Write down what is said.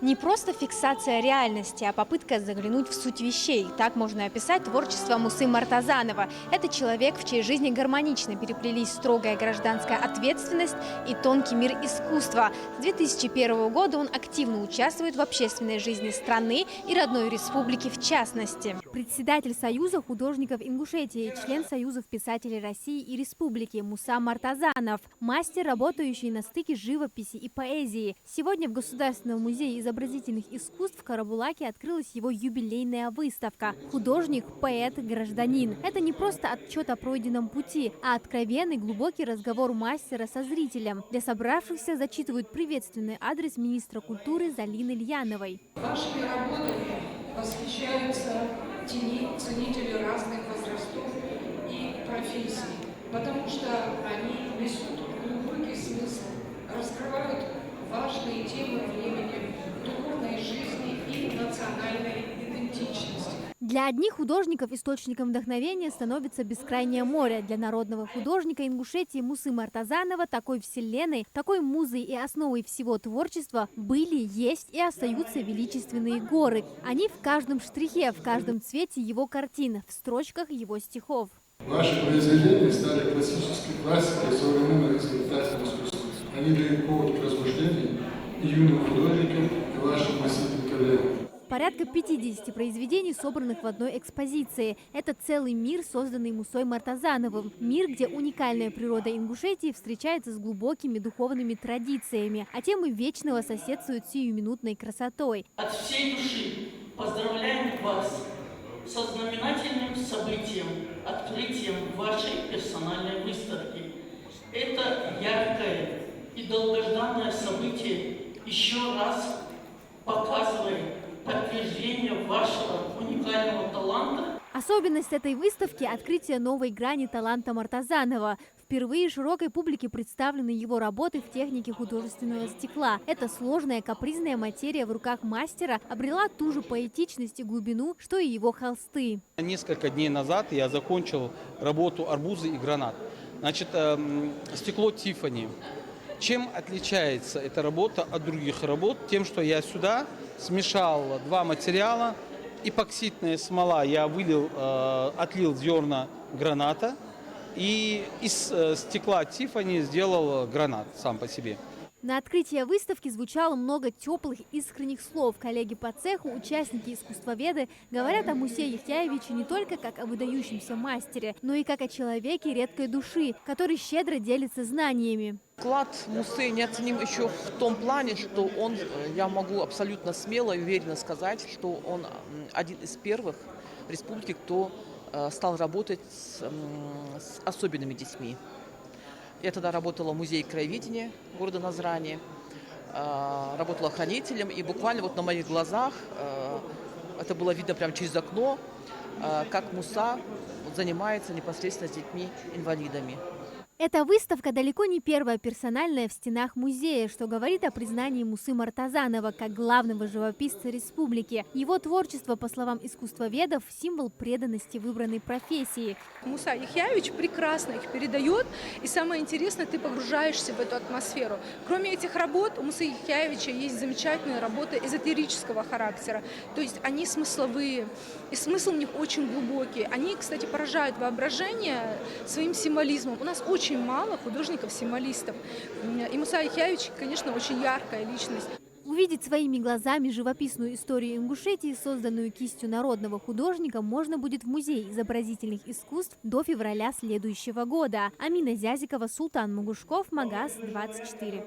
Не просто фиксация реальности, а попытка заглянуть в суть вещей. Так можно описать творчество Мусы Мартазанова. Это человек, в чьей жизни гармонично переплелись строгая гражданская ответственность и тонкий мир искусства. С 2001 года он активно участвует в общественной жизни страны и родной республики в частности. Председатель Союза художников Ингушетии, член Союзов писателей России и Республики Муса Мартазанов, мастер, работающий на стыке живописи и поэзии. Сегодня в Государственном музее изобразительных искусств в Карабулаке открылась его юбилейная выставка «Художник, поэт, гражданин». Это не просто отчет о пройденном пути, а откровенный глубокий разговор мастера со зрителем. Для собравшихся зачитывают приветственный адрес министра культуры Залины Ильяновой. Вашими работами восхищаются ценители разных возрастов и профессий, потому что они несут глубокий смысл, раскрывают важные темы времени, духовной жизни и национальной идентичности. Для одних художников источником вдохновения становится бескрайнее море. Для народного художника Ингушетии Мусы Мартазанова такой вселенной, такой музой и основой всего творчества были, есть и остаются величественные горы. Они в каждом штрихе, в каждом цвете его картин, в строчках его стихов. Ваши произведения стали классической классикой современного изобретательного искусства. Они дают повод к размышлению и юным художникам, и вашим мастерам коллегам. Порядка 50 произведений, собранных в одной экспозиции. Это целый мир, созданный Мусой Мартазановым. Мир, где уникальная природа Ингушетии встречается с глубокими духовными традициями, а темы вечного соседствуют с сиюминутной красотой. От всей души поздравляем вас со знаменательным событием, открытием вашей персональной выставки. Это яркое и долгожданное событие еще раз показывает подтверждение вашего уникального таланта. Особенность этой выставки – открытие новой грани таланта Мартазанова. Впервые широкой публике представлены его работы в технике художественного стекла. Эта сложная капризная материя в руках мастера обрела ту же поэтичность и глубину, что и его холсты. Несколько дней назад я закончил работу «Арбузы и гранат». Значит, стекло Тиффани. Чем отличается эта работа от других работ? Тем, что я сюда смешал два материала. Эпоксидная смола я отлил зерна граната. И из стекла Тиффани сделал гранат сам по себе. На открытии выставки звучало много теплых, искренних слов. Коллеги по цеху, участники искусствоведы говорят о Мусе Яхьяевиче не только как о выдающемся мастере, но и как о человеке редкой души, который щедро делится знаниями. Вклад Мусы неоценим еще в том плане, что он, я могу абсолютно смело и уверенно сказать, что он один из первых в республике, кто стал работать с особенными детьми. Я тогда работала в музее краеведения города Назрани, работала хранителем, и буквально вот на моих глазах, это было видно прямо через окно, как Муса занимается непосредственно с детьми-инвалидами. Эта выставка далеко не первая персональная в стенах музея, что говорит о признании Мусы Мартазанова как главного живописца республики. Его творчество, по словам искусствоведов, символ преданности выбранной профессии. Муса Яхьяевич прекрасно их передает, и самое интересное, ты погружаешься в эту атмосферу. Кроме этих работ, у Мусы Яхьяевича есть замечательные работы эзотерического характера, то есть они смысловые, и смысл в них очень глубокий. Они, кстати, поражают воображение своим символизмом. У нас очень мало художников-символистов. И Муса Яхьяевич, конечно, очень яркая личность. Увидеть своими глазами живописную историю Ингушетии, созданную кистью народного художника, можно будет в Музее изобразительных искусств до февраля следующего года. Амина Зязикова, Султан Мугушков, Магаз 24.